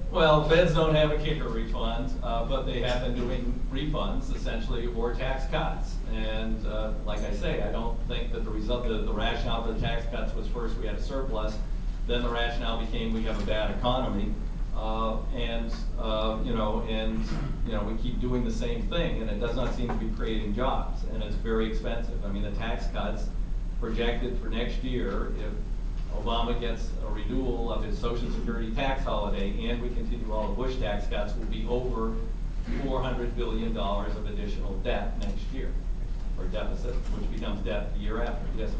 Well, feds don't have a kicker refund, but they have been doing refunds essentially or tax cuts. And like I say, I don't think that the rationale for the tax cuts was first we had a surplus, then the rationale became we have a bad economy, we keep doing the same thing, and it does not seem to be creating jobs, and it's very expensive. I mean, the tax cuts projected for next year, if Obama gets a renewal of his Social Security tax holiday and we continue all the Bush tax cuts, will be over $400 billion of additional debt next year, or deficit, which becomes debt the year after. Yes,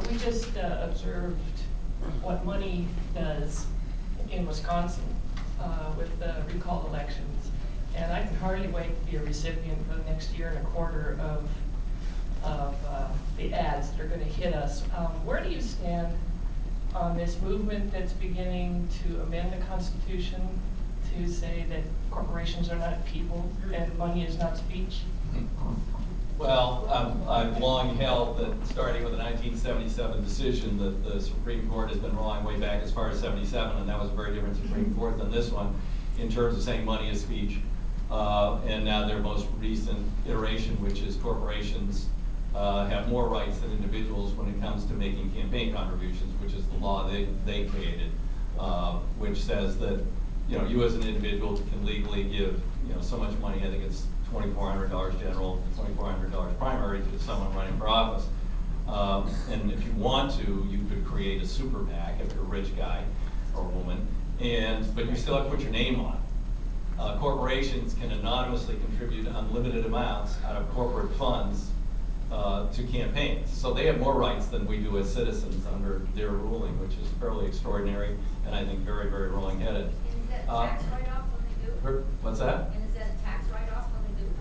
we just observed what money does in Wisconsin with the recall elections. And I can hardly wait to be a recipient for the next year and a quarter of the ads that are going to hit us. Where do you stand on this movement that's beginning to amend the Constitution to say that corporations are not people and money is not speech? well, I've long held that starting with the 1977 decision that the Supreme Court has been wrong way back as far as 77, and that was a very different Supreme Court than this one in terms of saying money is speech. And now their most recent iteration, which is corporations have more rights than individuals when it comes to making campaign contributions, which is the law they created, which says that you as an individual can legally give so much money. I think it's $2,400 general, $2,400 primary to someone running for office. And if you want to, you could create a super PAC if you're a rich guy or woman, but you still have to put your name on it. Corporations can anonymously contribute unlimited amounts out of corporate funds to campaigns. So they have more rights than we do as citizens under their ruling, which is fairly extraordinary and I think very, very wrong-headed. And is that a tax write-off when they do it? What's that? And is that a tax write-off when they do it?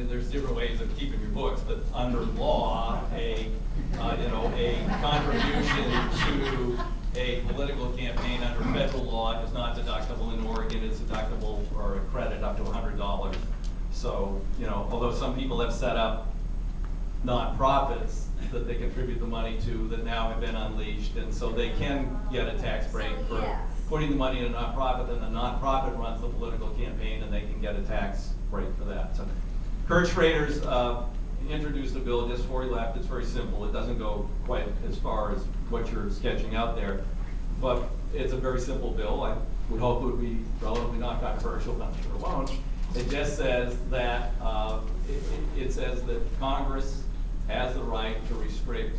There's different ways of keeping your books, but under law, a contribution to a political campaign under federal law is not deductible. In Oregon, it's deductible or a credit up to $100. So, although some people have set up nonprofits that they contribute the money to that now have been unleashed, and so they can get a tax break for putting the money in a nonprofit, and the nonprofit runs the political campaign, and they can get a tax break for that. So, Kurt Schrader's introduced a bill just before he left. It's very simple. It doesn't go quite as far as what you're sketching out there, but it's a very simple bill. I would hope it would be relatively not controversial, but I'm sure it won't. It just says that it says that Congress has the right to restrict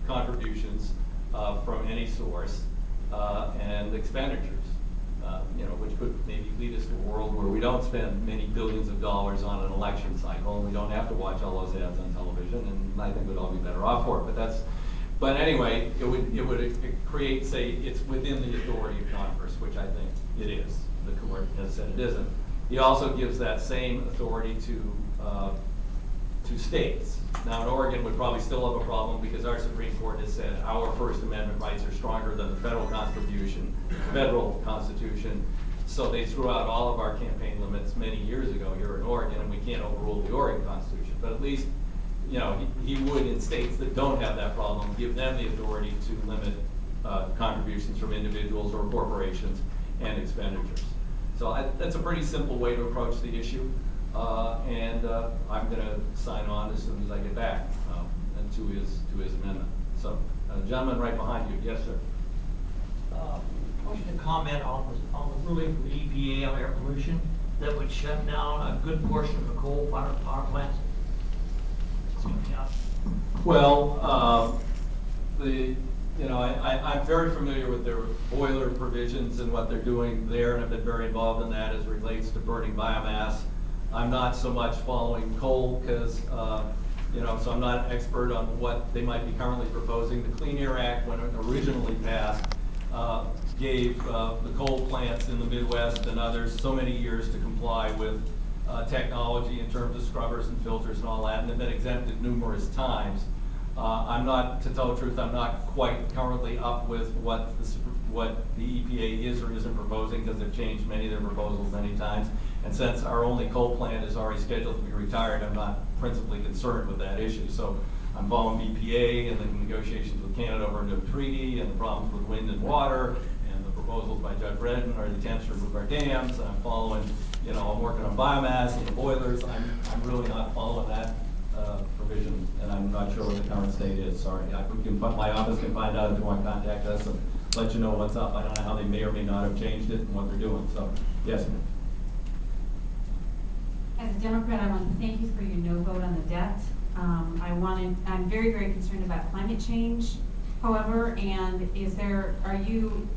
contributions from any source and expenditures. Which could maybe lead us to a world where we don't spend many billions of dollars on an election cycle, and we don't have to watch all those ads on television, and I think we'd all be better off for it. But anyway, it would create, say, it's within the authority of Congress, which I think it is. The court has said it isn't. He also gives that same authority to states. Now, in Oregon, would probably still have a problem because our Supreme Court has said our First Amendment rights are stronger than the federal Constitution. So they threw out all of our campaign limits many years ago here in Oregon, and we can't overrule the Oregon Constitution. But at least, he would, in states that don't have that problem, give them the authority to limit contributions from individuals or corporations and expenditures. So that's a pretty simple way to approach the issue. I'm going to sign on as soon as I get back and to his amendment. So, gentleman right behind you. Yes, sir. I want you to comment on the ruling from the EPA on air pollution that would shut down a good portion of the coal-fired power plants. Well, I'm very familiar with their boiler provisions and what they're doing there, and have been very involved in that as it relates to burning biomass. I'm not so much following coal because, so I'm not an expert on what they might be currently proposing. The Clean Air Act, when it originally passed, gave the coal plants in the Midwest and others so many years to comply with technology in terms of scrubbers and filters and all that, and they've been exempted numerous times. To tell the truth, I'm not quite currently up with what the EPA is or isn't proposing, because they've changed many of their proposals many times. And since our only coal plant is already scheduled to be retired, I'm not principally concerned with that issue. So I'm following BPA and the negotiations with Canada over a new treaty and the problems with wind and water and the proposals by Judge Redden or the attempts to remove our dams. And I'm following, I'm working on biomass and the boilers. I'm really not following that provision, and I'm not sure what the current state is. Sorry. My office can find out if you want to contact us and let you know what's up. I don't know how they may or may not have changed it and what they're doing. So, yes, ma'am. As a Democrat, I want to thank you for your no vote on the debt. I'm very, very concerned about climate change, however, and are you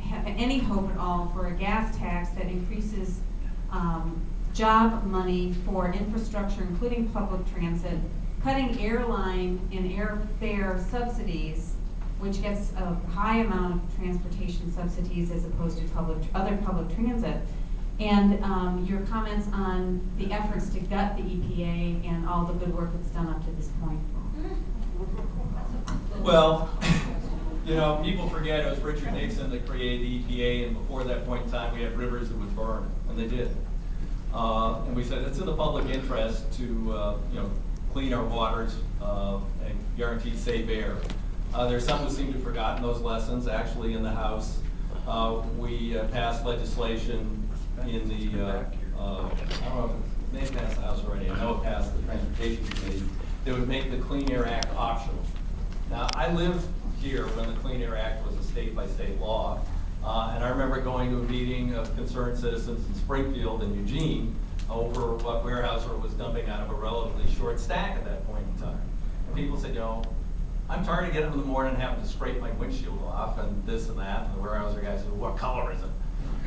have any hope at all for a gas tax that increases job money for infrastructure, including public transit, cutting airline and airfare subsidies, which gets a high amount of transportation subsidies as opposed to other public transit, and your comments on the efforts to gut the EPA and all the good work that's done up to this point? Well, people forget it was Richard Nixon that created the EPA, and before that point in time, we had rivers that would burn, and they did. And we said it's in the public interest to, clean our waters and guarantee safe air. There's some who seem to have forgotten those lessons. Actually, in the House, we passed legislation in the, I don't know if it may have passed the House already. I know it passed the Transportation Committee. That would make the Clean Air Act optional. Now, I lived here when the Clean Air Act was a state-by-state law. And I remember going to a meeting of concerned citizens in Springfield and Eugene over what Weyerhaeuser was dumping out of a relatively short stack at that point in time. And people said, I'm tired of getting up in the morning and having to scrape my windshield off and this and that. And the Weyerhaeuser guy said, well, what color is it?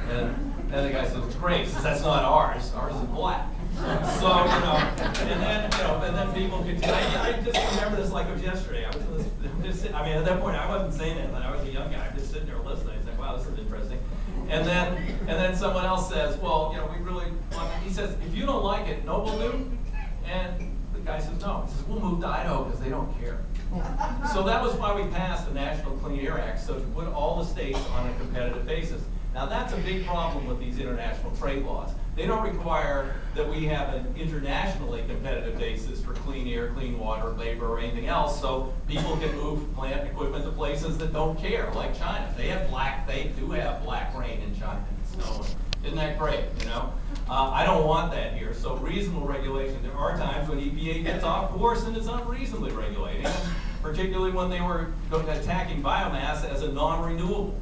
And the guy said, it's gray. He says, that's not ours. Ours is black. So, and then people could, I just remember this like it was yesterday. I was at that point, I wasn't saying anything. I was a young guy. I'm just sitting there listening. I said, wow, this is interesting. And then someone else says, well, we really want, he says, if you don't like it, no, we'll do. And the guy says, no. He says, we'll move to Idaho because they don't care. So that was why we passed the National Clean Air Act, so to put all the states on a competitive basis. Now that's a big problem with these international trade laws. They don't require that we have an internationally competitive basis for clean air, clean water, labor, or anything else, so people can move plant equipment to places that don't care, like China. They do have black rain in China and snow. Isn't that great, I don't want that here, so reasonable regulation. There are times when EPA gets off course and is unreasonably regulating, particularly when they were attacking biomass as a non-renewable.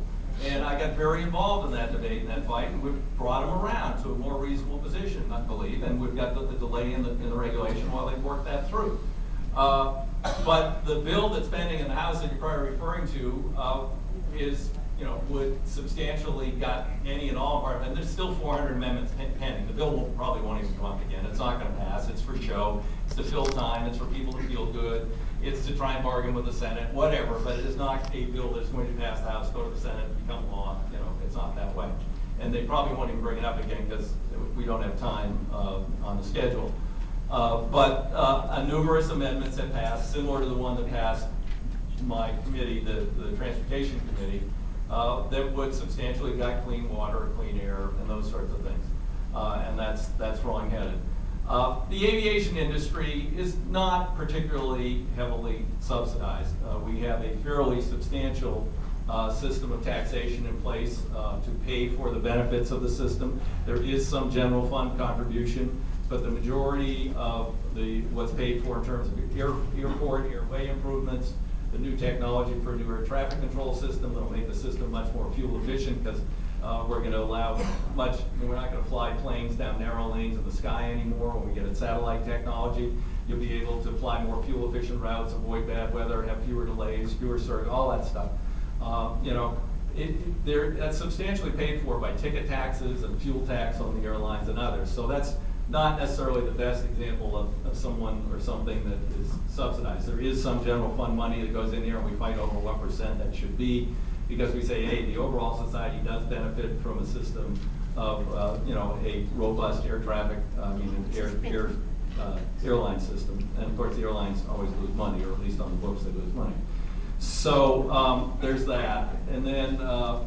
And I got very involved in that debate and that fight, and we've brought them around to a more reasonable position, I believe, and we've got the delay in the regulation while they work that through. But the bill that's pending in the House that you're probably referring to is, would substantially gut any and all of our, and there's still 400 amendments pending. The bill probably won't even come up again. It's not going to pass. It's for show. It's to fill time. It's for people to feel good. It's to try and bargain with the Senate, whatever, but it is not a bill that's going to pass the House, go to the Senate, and become law. It's not that way. And they probably won't even bring it up again because we don't have time on the schedule. But numerous amendments have passed, similar to the one that passed my committee, the Transportation Committee, that would substantially gut clean water, clean air, and those sorts of things. And that's wrong-headed. The aviation industry is not particularly heavily subsidized. We have a fairly substantial system of taxation in place to pay for the benefits of the system. There is some general fund contribution, but the majority of what's paid for in terms of airport, airway improvements, the new technology for a new air traffic control system that'll make the system much more fuel efficient because we're going to allow we're not going to fly planes down narrow lanes in the sky anymore. When we get at satellite technology, you'll be able to fly more fuel efficient routes, avoid bad weather, have fewer delays, fewer surge, all that stuff. That's substantially paid for by ticket taxes and fuel tax on the airlines and others. So that's not necessarily the best example of someone or something that is subsidized. There is some general fund money that goes in there, and we fight over what percent that should be, because we say, hey, the overall society does benefit from a system of, a robust air traffic, airline system. And of course, the airlines always lose money, or at least on the books they lose money. So there's that. And then I'm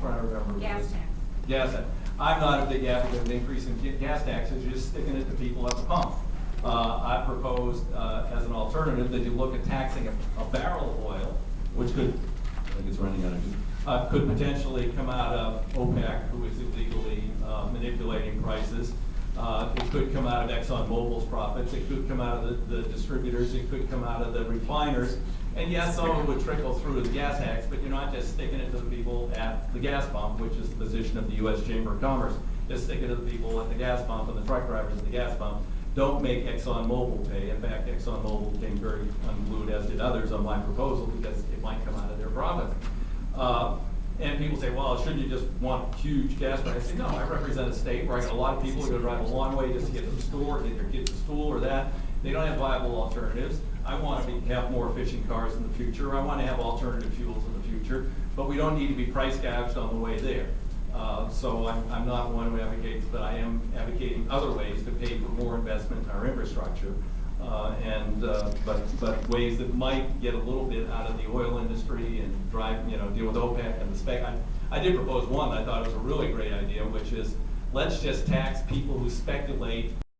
trying to remember. Gas tax. Gas tax. I'm not a big advocate of increasing gas taxes, just sticking it to people at the pump. I proposed, as an alternative, that you look at taxing a barrel of oil, which could, I think it's running out of juice, could potentially come out of OPEC, who is illegally manipulating prices. It could come out of ExxonMobil's profits. It could come out of the distributors. It could come out of the refiners. And yes, some of it would trickle through the gas tax, but you're not just sticking it to the people at the gas pump, which is the position of the U.S. Chamber of Commerce. Just stick it to the people at the gas pump and the truck drivers at the gas pump. Don't make ExxonMobil pay. In fact, ExxonMobil came very unglued, as did others, on my proposal because it might come out of their profits. And people say, well, shouldn't you just want huge gas prices? I say, no, I represent a state where I got a lot of people who are going to drive a long way just to get to the store, get their kids to school or that. They don't have viable alternatives. I want to have more efficient cars in the future. I want to have alternative fuels in the future, but we don't need to be price gouged on the way there. So I'm not one who advocates, but I am advocating other ways to pay for more investment in our infrastructure, but ways that might get a little bit out of the oil industry and drive, deal with OPEC and the spec. I did propose one that I thought was a really great idea, which is let's just tax people who speculate